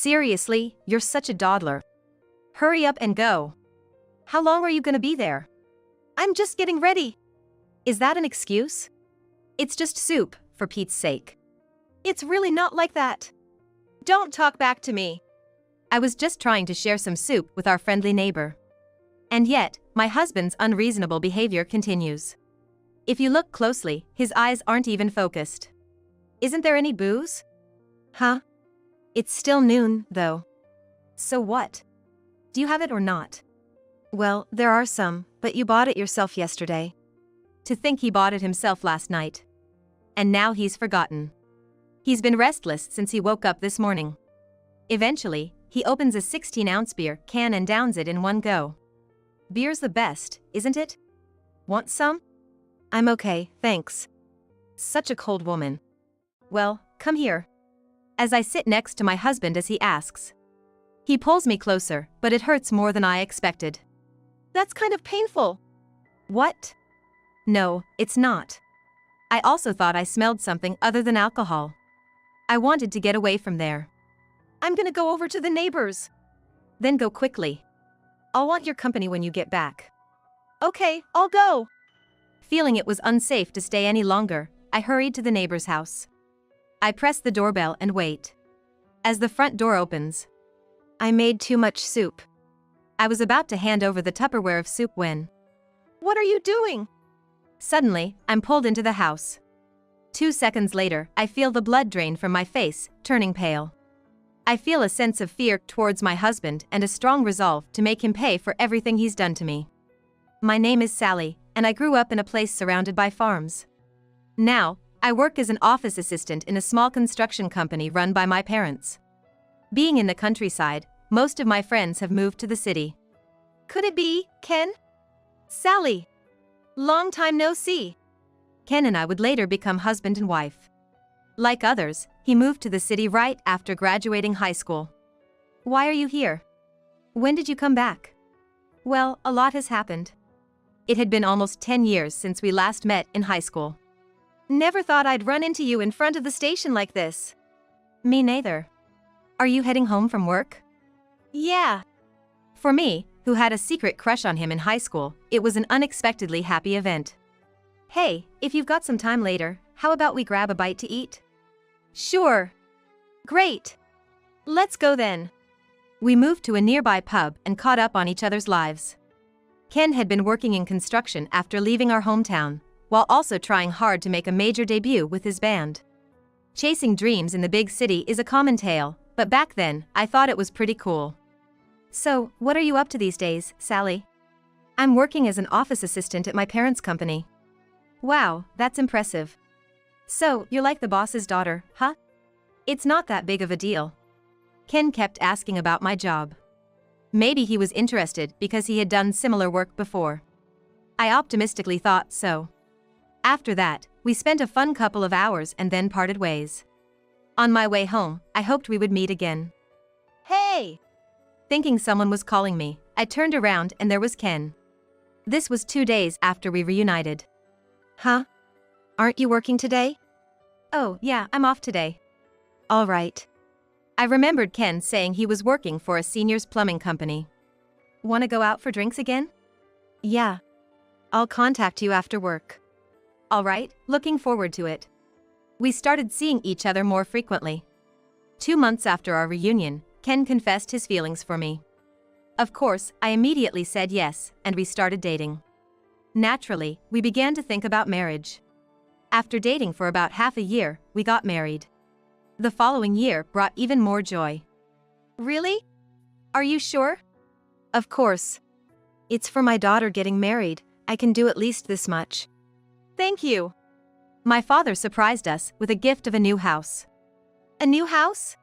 Seriously, you're such a dawdler. Hurry up and go. How long are you gonna be there? I'm just getting ready. Is that an excuse? It's just soup, for Pete's sake. It's really not like that. Don't talk back to me. I was just trying to share some soup with our friendly neighbor. And yet, my husband's unreasonable behavior continues. If you look closely, his eyes aren't even focused. Isn't there any booze? Huh? It's still noon, though. So what? Do you have it or not? Well, there are some, but you bought it yourself yesterday. To think he bought it himself last night. And now he's forgotten. He's been restless since he woke up this morning. Eventually, he opens a 16-ounce beer can and downs it in one go. Beer's the best, isn't it? Want some? I'm okay, thanks. Such a cold woman. Well, come here. As I sit next to my husband as he asks. He pulls me closer, but it hurts more than I expected. That's kind of painful. What? No, it's not. I also thought I smelled something other than alcohol. I wanted to get away from there. I'm gonna go over to the neighbors. Then go quickly. I'll want your company when you get back. Okay, I'll go. Feeling it was unsafe to stay any longer, I hurried to the neighbor's house. I press the doorbell and wait. As the front door opens, I made too much soup. I was about to hand over the Tupperware of soup when... What are you doing? Suddenly, I'm pulled into the house. 2 seconds later, I feel the blood drain from my face, turning pale. I feel a sense of fear towards my husband and a strong resolve to make him pay for everything he's done to me. My name is Sally, and I grew up in a place surrounded by farms. Now, I work as an office assistant in a small construction company run by my parents. Being in the countryside, most of my friends have moved to the city. Could it be, Ken? Sally. Long time no see. Ken and I would later become husband and wife. Like others, he moved to the city right after graduating high school. Why are you here? When did you come back? Well, a lot has happened. It had been almost 10 years since we last met in high school. Never thought I'd run into you in front of the station like this. Me neither. Are you heading home from work? Yeah. For me, who had a secret crush on him in high school, it was an unexpectedly happy event. Hey, if you've got some time later, how about we grab a bite to eat? Sure. Great. Let's go then. We moved to a nearby pub and caught up on each other's lives. Ken had been working in construction after leaving our hometown, while also trying hard to make a major debut with his band. Chasing dreams in the big city is a common tale, but back then, I thought it was pretty cool. So, what are you up to these days, Sally? I'm working as an office assistant at my parents' company. Wow, that's impressive. So, you're like the boss's daughter, huh? It's not that big of a deal. Ken kept asking about my job. Maybe he was interested because he had done similar work before. I optimistically thought so. After that, we spent a fun couple of hours and then parted ways. On my way home, I hoped we would meet again. Hey! Thinking someone was calling me, I turned around and there was Ken. This was 2 days after we reunited. Huh? Aren't you working today? Oh, yeah, I'm off today. All right. I remembered Ken saying he was working for a seniors plumbing company. Want to go out for drinks again? Yeah. I'll contact you after work. All right, looking forward to it. We started seeing each other more frequently. 2 months after our reunion, Ken confessed his feelings for me. Of course, I immediately said yes, and we started dating. Naturally, we began to think about marriage. After dating for about half a year, we got married. The following year brought even more joy. Really? Are you sure? Of course. It's for my daughter getting married. I can do at least this much. Thank you. My father surprised us with a gift of a new house. A new house?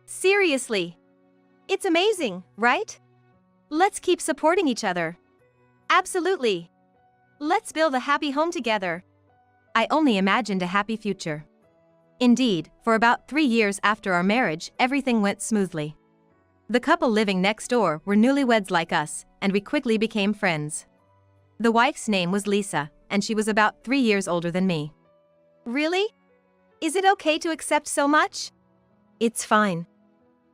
Seriously? It's amazing, right? Let's keep supporting each other. Absolutely. Let's build a happy home together. I only imagined a happy future. Indeed, for about 3 years after our marriage, everything went smoothly. The couple living next door were newlyweds like us, and we quickly became friends. The wife's name was Lisa, and she was about 3 years older than me. Really? Is it okay to accept so much? It's fine.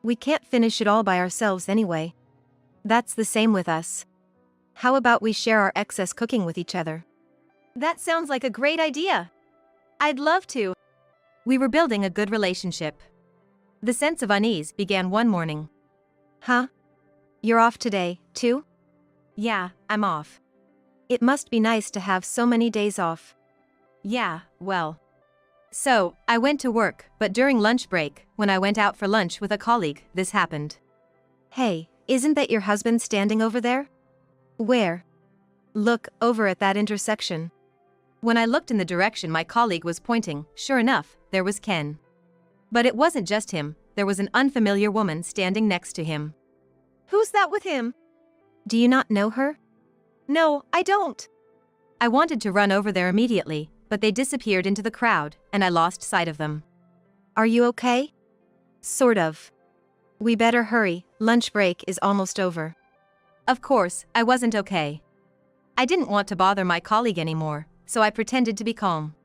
We can't finish it all by ourselves anyway. That's the same with us. How about we share our excess cooking with each other? That sounds like a great idea. I'd love to. We were building a good relationship. The sense of unease began one morning. Huh? You're off today, too? Yeah, I'm off. It must be nice to have so many days off. Yeah, well. So, I went to work, but during lunch break, when I went out for lunch with a colleague, this happened. Hey, isn't that your husband standing over there? Where? Look, over at that intersection. When I looked in the direction my colleague was pointing, sure enough, there was Ken. But it wasn't just him, there was an unfamiliar woman standing next to him. Who's that with him? Do you not know her? No, I don't. I wanted to run over there immediately, but they disappeared into the crowd, and I lost sight of them. Are you okay? Sort of. We better hurry, lunch break is almost over. Of course, I wasn't okay. I didn't want to bother my colleague anymore, so I pretended to be calm.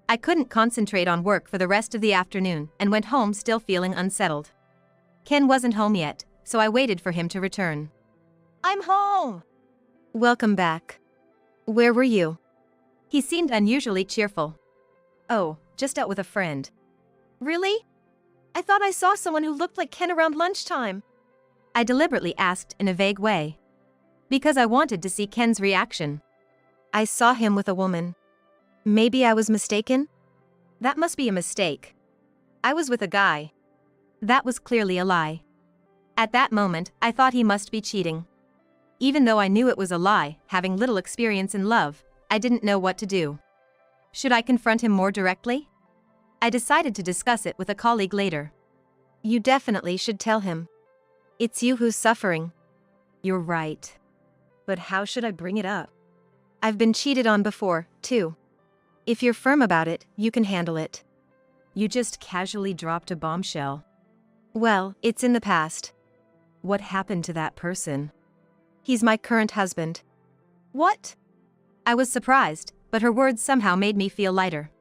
I couldn't concentrate on work for the rest of the afternoon and went home still feeling unsettled. Ken wasn't home yet, so I waited for him to return. I'm home! Welcome back. Where were you? He seemed unusually cheerful. Oh, just out with a friend. Really? I thought I saw someone who looked like Ken around lunchtime. I deliberately asked in a vague way. Because I wanted to see Ken's reaction. I saw him with a woman. Maybe I was mistaken? That must be a mistake. I was with a guy. That was clearly a lie. At that moment, I thought he must be cheating. Even though I knew it was a lie, having little experience in love, I didn't know what to do. Should I confront him more directly? I decided to discuss it with a colleague later. You definitely should tell him. It's you who's suffering. You're right. But how should I bring it up? I've been cheated on before, too. If you're firm about it, you can handle it. You just casually dropped a bombshell. Well, it's in the past. What happened to that person? He's my current husband. What? I was surprised, but her words somehow made me feel lighter.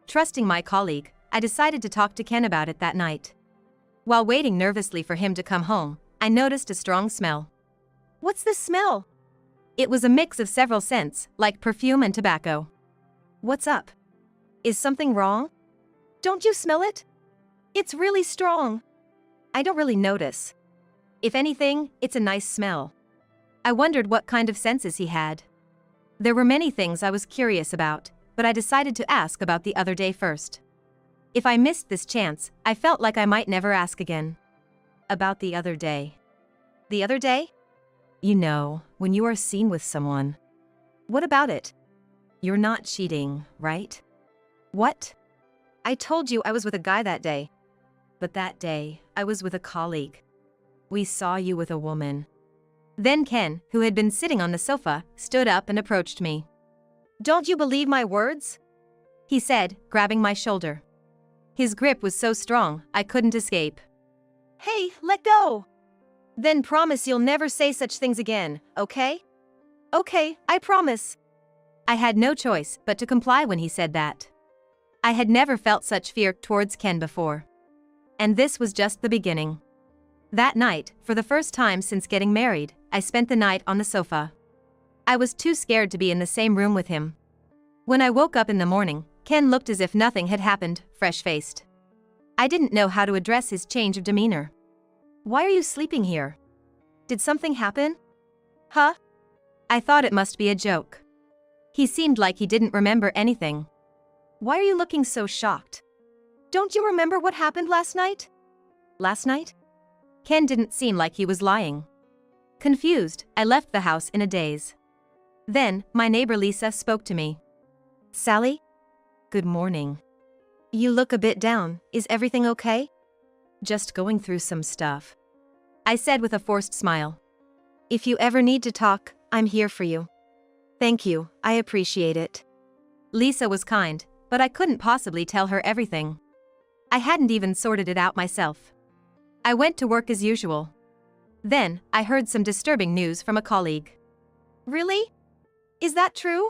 Trusting my colleague, I decided to talk to Ken about it that night. While waiting nervously for him to come home, I noticed a strong smell. What's this smell? It was a mix of several scents, like perfume and tobacco. What's up? Is something wrong? Don't you smell it? It's really strong. I don't really notice. If anything, it's a nice smell. I wondered what kind of senses he had. There were many things I was curious about, but I decided to ask about the other day first. If I missed this chance, I felt like I might never ask again. About the other day. The other day? You know, when you are seen with someone. What about it? You're not cheating, right? What? I told you I was with a guy that day. But that day, I was with a colleague. We saw you with a woman. Then Ken, who had been sitting on the sofa, stood up and approached me. Don't you believe my words? He said, grabbing my shoulder. His grip was so strong, I couldn't escape. Hey, let go! Then promise you'll never say such things again, okay? Okay, I promise. I had no choice but to comply when he said that. I had never felt such fear towards Ken before. And this was just the beginning. That night, for the first time since getting married, I spent the night on the sofa. I was too scared to be in the same room with him. When I woke up in the morning, Ken looked as if nothing had happened, fresh-faced. I didn't know how to address his change of demeanor. Why are you sleeping here? Did something happen? Huh? I thought it must be a joke. He seemed like he didn't remember anything. Why are you looking so shocked? Don't you remember what happened last night? Last night? Ken didn't seem like he was lying. Confused, I left the house in a daze. Then, my neighbor Lisa spoke to me. Sally? Good morning. You look a bit down, is everything okay? Just going through some stuff. I said with a forced smile. If you ever need to talk, I'm here for you. Thank you, I appreciate it. Lisa was kind, but I couldn't possibly tell her everything. I hadn't even sorted it out myself. I went to work as usual. Then, I heard some disturbing news from a colleague. Really? Is that true?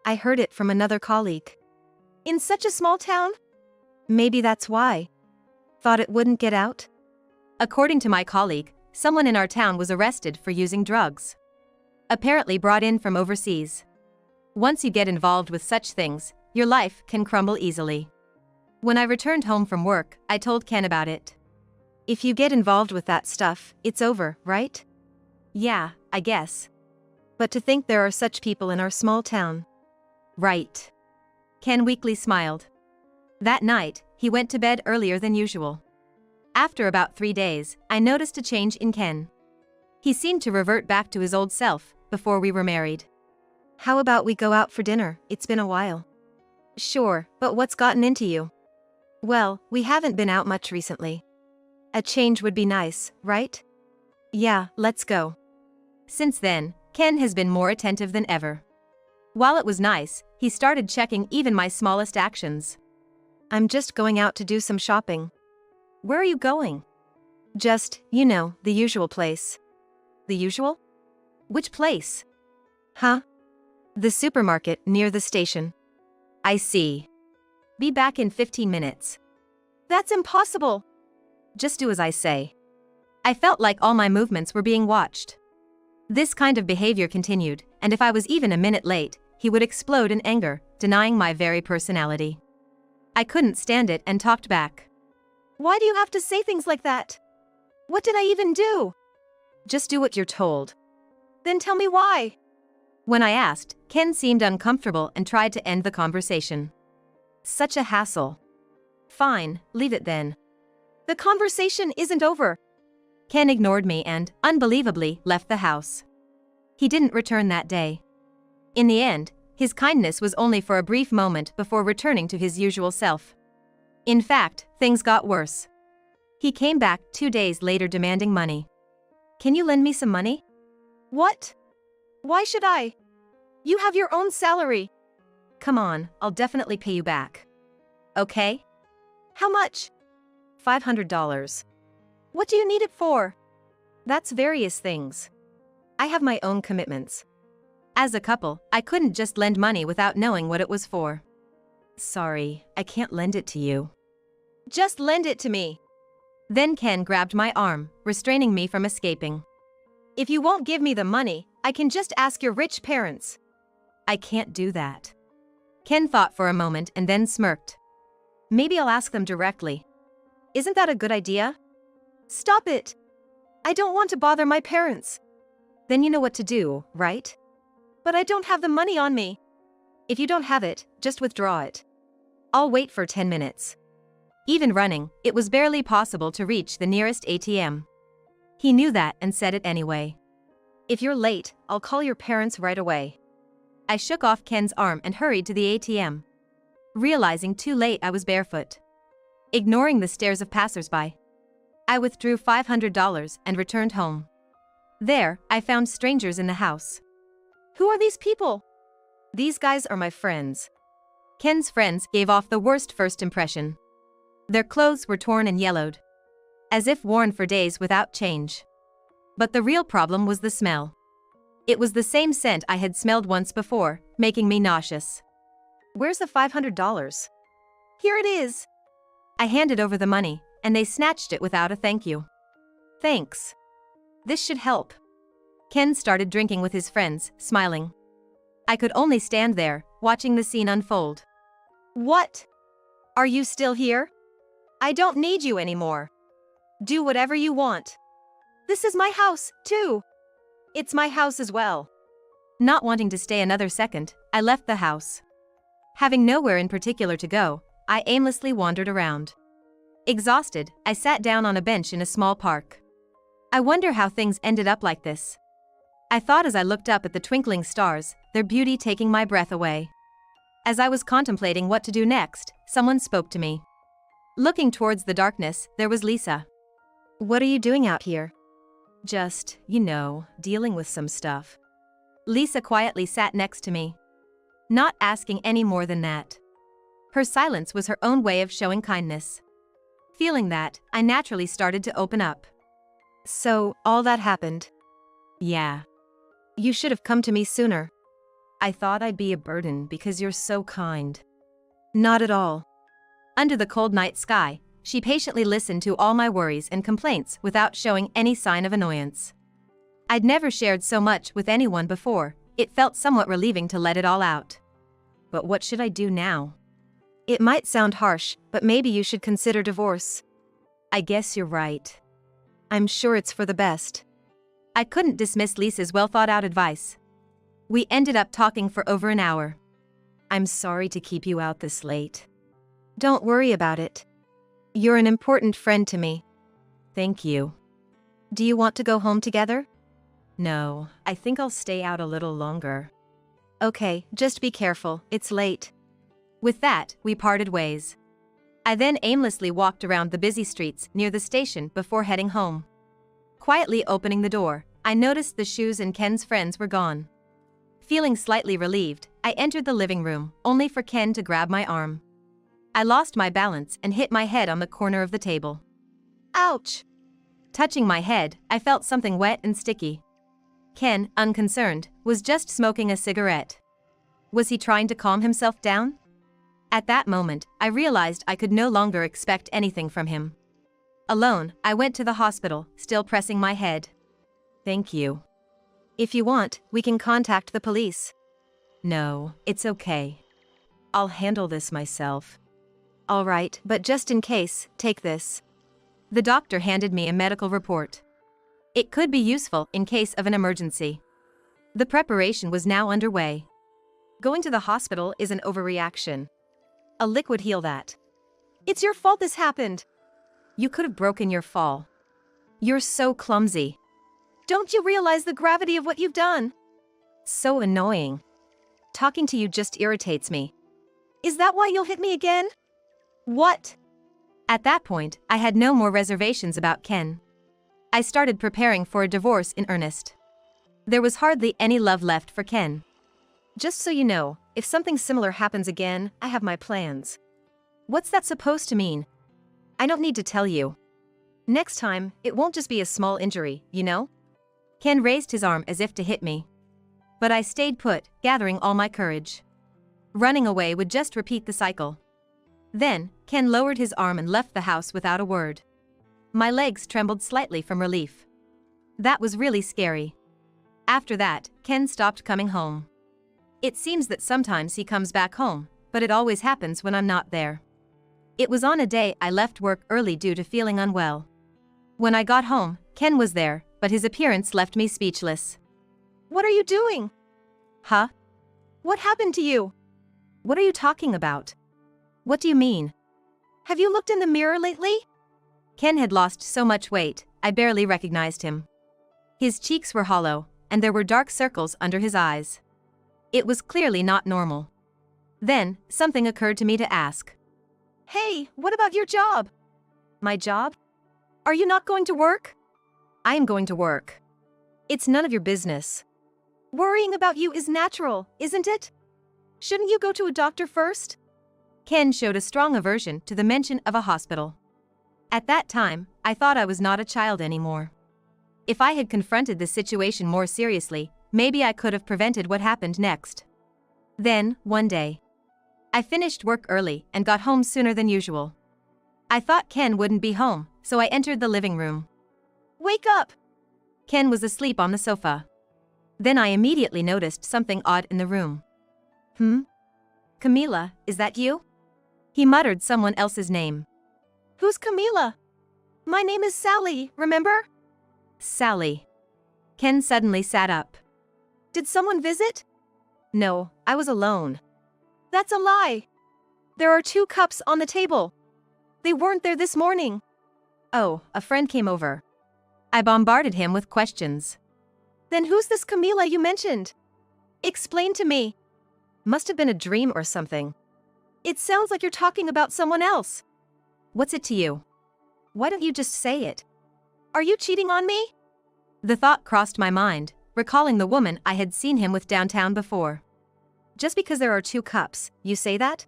I heard it from another colleague. In such a small town? Maybe that's why. Thought it wouldn't get out? According to my colleague, someone in our town was arrested for using drugs. Apparently brought in from overseas. Once you get involved with such things, your life can crumble easily. When I returned home from work, I told Ken about it. If you get involved with that stuff, it's over, right? Yeah, I guess. But to think there are such people in our small town. Right. Ken weakly smiled. That night, he went to bed earlier than usual. After about 3 days, I noticed a change in Ken. He seemed to revert back to his old self before we were married. How about we go out for dinner? It's been a while. Sure, but what's gotten into you? Well, we haven't been out much recently. A change would be nice, right? Yeah, let's go. Since then, Ken has been more attentive than ever. While it was nice, he started checking even my smallest actions. I'm just going out to do some shopping. Where are you going? Just, the usual place. The usual? Which place? Huh? The supermarket near the station. I see. Be back in 15 minutes. That's impossible. Just do as I say. I felt like all my movements were being watched. This kind of behavior continued, and if I was even a minute late, he would explode in anger, denying my very personality. I couldn't stand it and talked back. Why do you have to say things like that? What did I even do? Just do what you're told. Then tell me why. When I asked, Ken seemed uncomfortable and tried to end the conversation. Such a hassle. Fine, leave it then. The conversation isn't over. Ken ignored me and, unbelievably, left the house. He didn't return that day. In the end, his kindness was only for a brief moment before returning to his usual self. In fact, things got worse. He came back 2 days later demanding money. Can you lend me some money? What? Why should I? You have your own salary. Come on, I'll definitely pay you back. Okay? How much? $500. What do you need it for? That's various things. I have my own commitments. As a couple, I couldn't just lend money without knowing what it was for. Sorry, I can't lend it to you. Just lend it to me. Then Ken grabbed my arm, restraining me from escaping. If you won't give me the money, I can just ask your rich parents. I can't do that. Ken thought for a moment and then smirked. Maybe I'll ask them directly. Isn't that a good idea? Stop it! I don't want to bother my parents. Then you know what to do, right? But I don't have the money on me. If you don't have it, just withdraw it. I'll wait for 10 minutes. Even running, it was barely possible to reach the nearest ATM. He knew that and said it anyway. If you're late, I'll call your parents right away. I shook off Ken's arm and hurried to the ATM. Realizing too late I was barefoot. Ignoring the stares of passersby, I withdrew $500 and returned home. There, I found strangers in the house. Who are these people? These guys are my friends. Ken's friends gave off the worst first impression. Their clothes were torn and yellowed, as if worn for days without change. But the real problem was the smell. It was the same scent I had smelled once before, making me nauseous. Where's the $500? Here it is. I handed over the money, and they snatched it without a thank you. Thanks. This should help. Ken started drinking with his friends, smiling. I could only stand there, watching the scene unfold. What? Are you still here? I don't need you anymore. Do whatever you want. This is my house, too. It's my house as well. Not wanting to stay another second, I left the house. Having nowhere in particular to go, I aimlessly wandered around. Exhausted, I sat down on a bench in a small park. I wonder how things ended up like this. I thought as I looked up at the twinkling stars, their beauty taking my breath away. As I was contemplating what to do next, someone spoke to me. Looking towards the darkness, there was Lisa. What are you doing out here? Just, dealing with some stuff. Lisa quietly sat next to me, not asking any more than that. Her silence was her own way of showing kindness. Feeling that, I naturally started to open up. So, all that happened? Yeah. You should have come to me sooner. I thought I'd be a burden because you're so kind. Not at all. Under the cold night sky, she patiently listened to all my worries and complaints without showing any sign of annoyance. I'd never shared so much with anyone before. It felt somewhat relieving to let it all out. But what should I do now? It might sound harsh, but maybe you should consider divorce. I guess you're right. I'm sure it's for the best. I couldn't dismiss Lisa's well-thought-out advice. We ended up talking for over an hour. I'm sorry to keep you out this late. Don't worry about it. You're an important friend to me. Thank you. Do you want to go home together? No, I think I'll stay out a little longer. Okay, just be careful, it's late. With that, we parted ways. I then aimlessly walked around the busy streets near the station before heading home. Quietly opening the door, I noticed the shoes and Ken's friends were gone. Feeling slightly relieved, I entered the living room, only for Ken to grab my arm. I lost my balance and hit my head on the corner of the table. Ouch! Touching my head, I felt something wet and sticky. Ken, unconcerned, was just smoking a cigarette. Was he trying to calm himself down? At that moment, I realized I could no longer expect anything from him. Alone, I went to the hospital, still pressing my head. Thank you. If you want, we can contact the police. No, it's okay. I'll handle this myself. All right, but just in case, take this. The doctor handed me a medical report. It could be useful in case of an emergency. The preparation was now underway. Going to the hospital is an overreaction. A lick would heal that. It's your fault this happened. You could have broken your fall. You're so clumsy. Don't you realize the gravity of what you've done? So annoying. Talking to you just irritates me. Is that why you'll hit me again? What? At that point, I had no more reservations about Ken. I started preparing for a divorce in earnest. There was hardly any love left for Ken. Just so you know, if something similar happens again, I have my plans. What's that supposed to mean? I don't need to tell you. Next time, it won't just be a small injury, you know? Ken raised his arm as if to hit me. But I stayed put, gathering all my courage. Running away would just repeat the cycle. Then, Ken lowered his arm and left the house without a word. My legs trembled slightly from relief. That was really scary. After that, Ken stopped coming home. It seems that sometimes he comes back home, but it always happens when I'm not there. It was on a day I left work early due to feeling unwell. When I got home, Ken was there, but his appearance left me speechless. What are you doing? Huh? What happened to you? What are you talking about? What do you mean? Have you looked in the mirror lately? Ken had lost so much weight, I barely recognized him. His cheeks were hollow, and there were dark circles under his eyes. It was clearly not normal. Then, something occurred to me to ask. Hey, what about your job? My job? Are you not going to work? I am going to work. It's none of your business. Worrying about you is natural, isn't it? Shouldn't you go to a doctor first? Ken showed a strong aversion to the mention of a hospital. At that time, I thought I was not a child anymore. If I had confronted the situation more seriously, maybe I could have prevented what happened next. Then, one day, I finished work early and got home sooner than usual. I thought Ken wouldn't be home, so I entered the living room. Wake up! Ken was asleep on the sofa. Then I immediately noticed something odd in the room. Camila, is that you? He muttered someone else's name. Who's Camila? My name is Sally, remember? Sally. Ken suddenly sat up. Did someone visit? No, I was alone. That's a lie. There are 2 cups on the table. They weren't there this morning. Oh, a friend came over. I bombarded him with questions. Then who's this Camila you mentioned? Explain to me. Must have been a dream or something. It sounds like you're talking about someone else. What's it to you? Why don't you just say it? Are you cheating on me? The thought crossed my mind, recalling the woman I had seen him with downtown before. Just because there are 2 cups, you say that?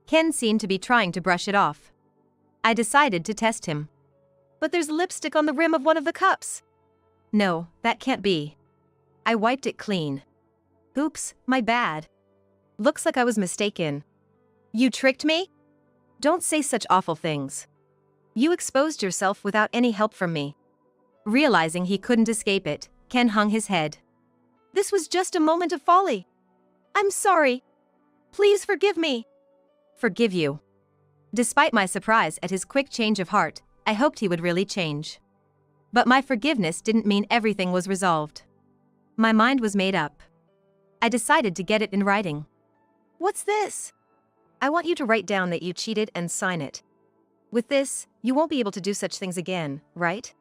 Ken seemed to be trying to brush it off. I decided to test him. But there's lipstick on the rim of one of the cups. No, that can't be. I wiped it clean. Oops, my bad. Looks like I was mistaken. You tricked me? Don't say such awful things. You exposed yourself without any help from me. Realizing he couldn't escape it, Ken hung his head. This was just a moment of folly. I'm sorry. Please forgive me. Forgive you. Despite my surprise at his quick change of heart, I hoped he would really change. But my forgiveness didn't mean everything was resolved. My mind was made up. I decided to get it in writing. What's this? I want you to write down that you cheated and sign it. With this, you won't be able to do such things again, right?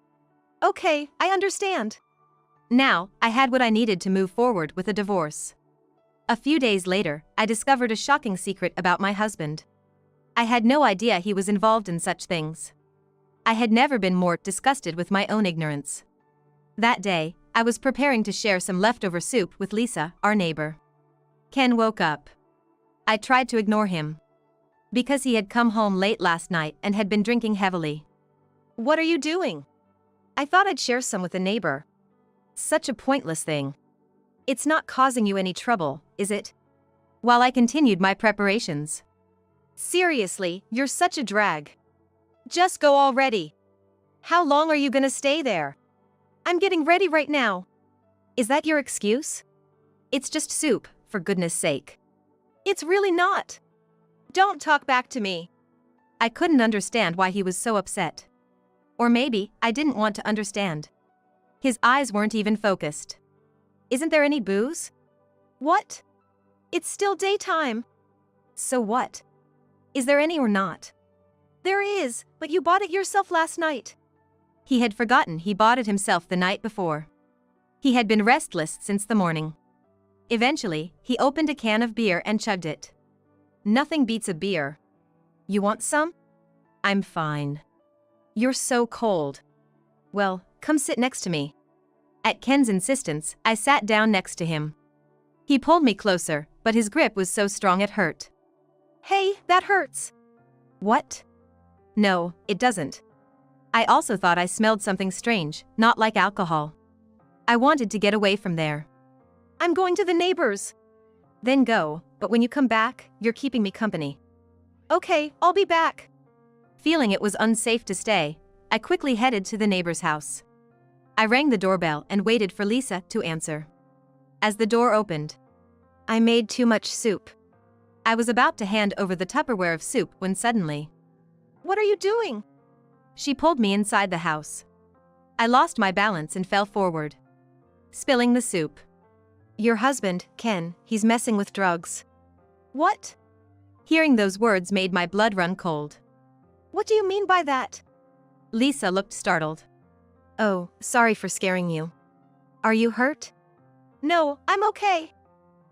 Okay, I understand. Now, I had what I needed to move forward with a divorce. A few days later, I discovered a shocking secret about my husband. I had no idea he was involved in such things. I had never been more disgusted with my own ignorance. That day, I was preparing to share some leftover soup with Lisa, our neighbor. Ken woke up. I tried to ignore him. Because he had come home late last night and had been drinking heavily. What are you doing? I thought I'd share some with a neighbor. Such a pointless thing. It's not causing you any trouble, is it? While I continued my preparations. Seriously, you're such a drag. Just go already. How long are you gonna stay there? I'm getting ready right now. Is that your excuse? It's just soup, for goodness sake. It's really not. Don't talk back to me. I couldn't understand why he was so upset. Or maybe, I didn't want to understand. His eyes weren't even focused. Isn't there any booze? What? It's still daytime. So what? Is there any or not? There is, but you bought it yourself last night. He had forgotten he bought it himself the night before. He had been restless since the morning. Eventually, he opened a can of beer and chugged it. Nothing beats a beer. You want some? I'm fine. You're so cold. Well, come sit next to me. At Ken's insistence, I sat down next to him. He pulled me closer, but his grip was so strong it hurt. Hey, that hurts. What? No, it doesn't. I also thought I smelled something strange, not like alcohol. I wanted to get away from there. I'm going to the neighbors. Then go, but when you come back, you're keeping me company. Okay, I'll be back. Feeling it was unsafe to stay, I quickly headed to the neighbor's house. I rang the doorbell and waited for Lisa to answer. As the door opened, I made too much soup. I was about to hand over the Tupperware of soup when suddenly, what are you doing? She pulled me inside the house. I lost my balance and fell forward, spilling the soup. Your husband, Ken, he's messing with drugs. What? Hearing those words made my blood run cold. What do you mean by that? Lisa looked startled. Oh, sorry for scaring you. Are you hurt? No, I'm okay.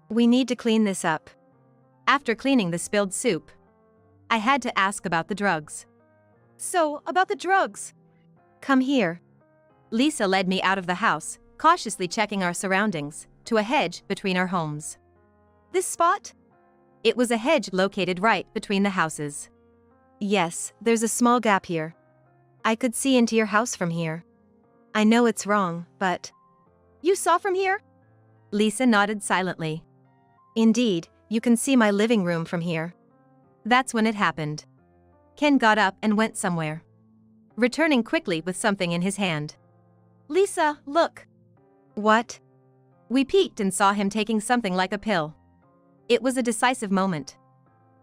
We need to clean this up. After cleaning the spilled soup, I had to ask about the drugs. So, about the drugs. Come here. Lisa led me out of the house, cautiously checking our surroundings, to a hedge between our homes. This spot? It was a hedge located right between the houses. Yes, there's a small gap here. I could see into your house from here. I know it's wrong, but... You saw from here? Lisa nodded silently. Indeed, you can see my living room from here. That's when it happened. Ken got up and went somewhere, returning quickly with something in his hand. Lisa, look. What? We peeked and saw him taking something like a pill. It was a decisive moment.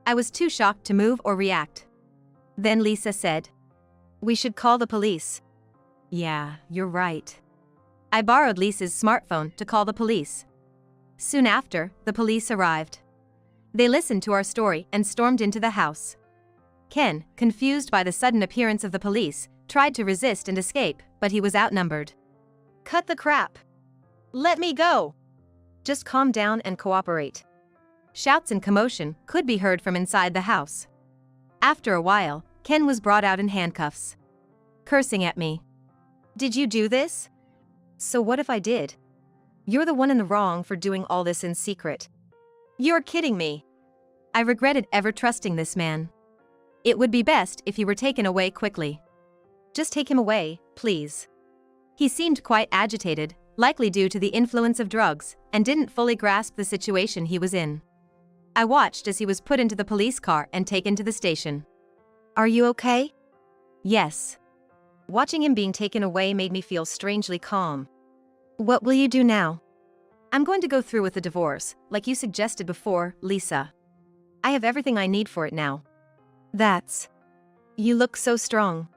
I was too shocked to move or react. Then Lisa said, we should call the police. Yeah, you're right. I borrowed Lisa's smartphone to call the police. Soon after, the police arrived. They listened to our story and stormed into the house. Ken, confused by the sudden appearance of the police, tried to resist and escape, but he was outnumbered. Cut the crap. Let me go. Just calm down and cooperate. Shouts and commotion could be heard from inside the house. After a while, Ken was brought out in handcuffs, cursing at me. Did you do this? So what if I did? You're the one in the wrong for doing all this in secret. You're kidding me. I regretted ever trusting this man. It would be best if he were taken away quickly. Just take him away, please. He seemed quite agitated, likely due to the influence of drugs, and didn't fully grasp the situation he was in. I watched as he was put into the police car and taken to the station. Are you okay? Yes. Watching him being taken away made me feel strangely calm. What will you do now? I'm going to go through with the divorce, like you suggested before, Lisa. I have everything I need for it now. That's... You look so strong.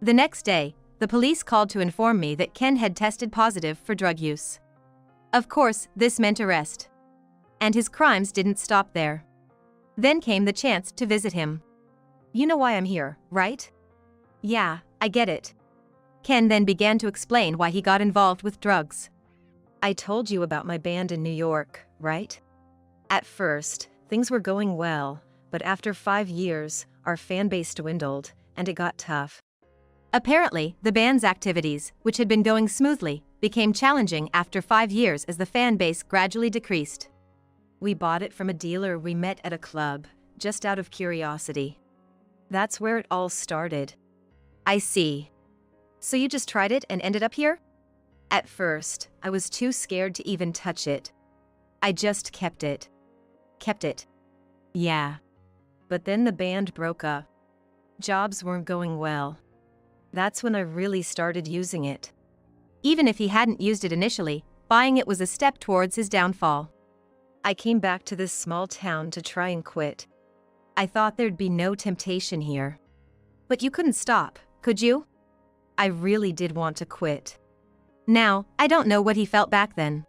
The next day, the police called to inform me that Ken had tested positive for drug use. Of course, this meant arrest. And his crimes didn't stop there. Then came the chance to visit him. You know why I'm here, right? Yeah, I get it. Ken then began to explain why he got involved with drugs. I told you about my band in New York, right? At first, things were going well, but after 5 years, our fan base dwindled, and it got tough. Apparently, the band's activities, which had been going smoothly, became challenging after 5 years as the fan base gradually decreased. We bought it from a dealer we met at a club, just out of curiosity. That's where it all started. I see. So you just tried it and ended up here? At first, I was too scared to even touch it. I just kept it. Kept it. Yeah. But then the band broke up. Jobs weren't going well. That's when I really started using it. Even if he hadn't used it initially, buying it was a step towards his downfall. I came back to this small town to try and quit. I thought there'd be no temptation here. But you couldn't stop, could you? I really did want to quit. Now, I don't know what he felt back then.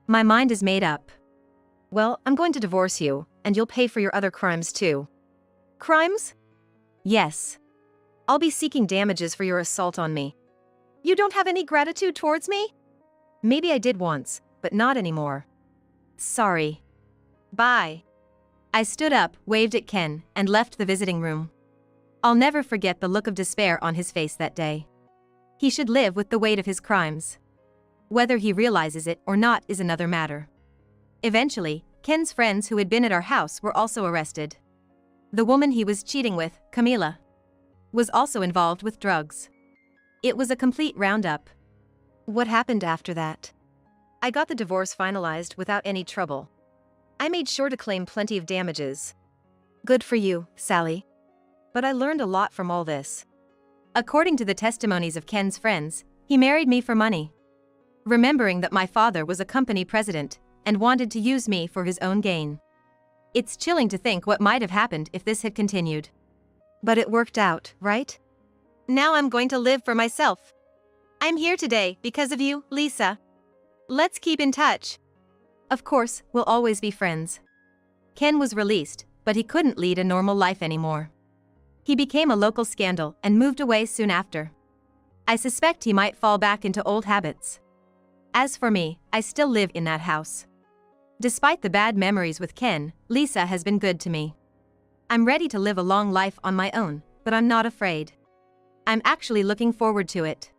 My mind is made up. Well, I'm going to divorce you, and you'll pay for your other crimes too. Crimes? Yes. I'll be seeking damages for your assault on me. You don't have any gratitude towards me? Maybe I did once, but not anymore. Sorry. Bye. I stood up, waved at Ken, and left the visiting room. I'll never forget the look of despair on his face that day. He should live with the weight of his crimes. Whether he realizes it or not is another matter. Eventually, Ken's friends who had been at our house were also arrested. The woman he was cheating with, Camila, was also involved with drugs. It was a complete roundup. What happened after that? I got the divorce finalized without any trouble. I made sure to claim plenty of damages. Good for you, Sally. But I learned a lot from all this. According to the testimonies of Ken's friends, he married me for money. Remembering that my father was a company president and wanted to use me for his own gain. It's chilling to think what might have happened if this had continued. But it worked out, right? Now I'm going to live for myself. I'm here today because of you, Lisa. Let's keep in touch. Of course, we'll always be friends. Ken was released, but he couldn't lead a normal life anymore. He became a local scandal and moved away soon after. I suspect he might fall back into old habits. As for me, I still live in that house. Despite the bad memories with Ken, Lisa has been good to me. I'm ready to live a long life on my own, but I'm not afraid. I'm actually looking forward to it.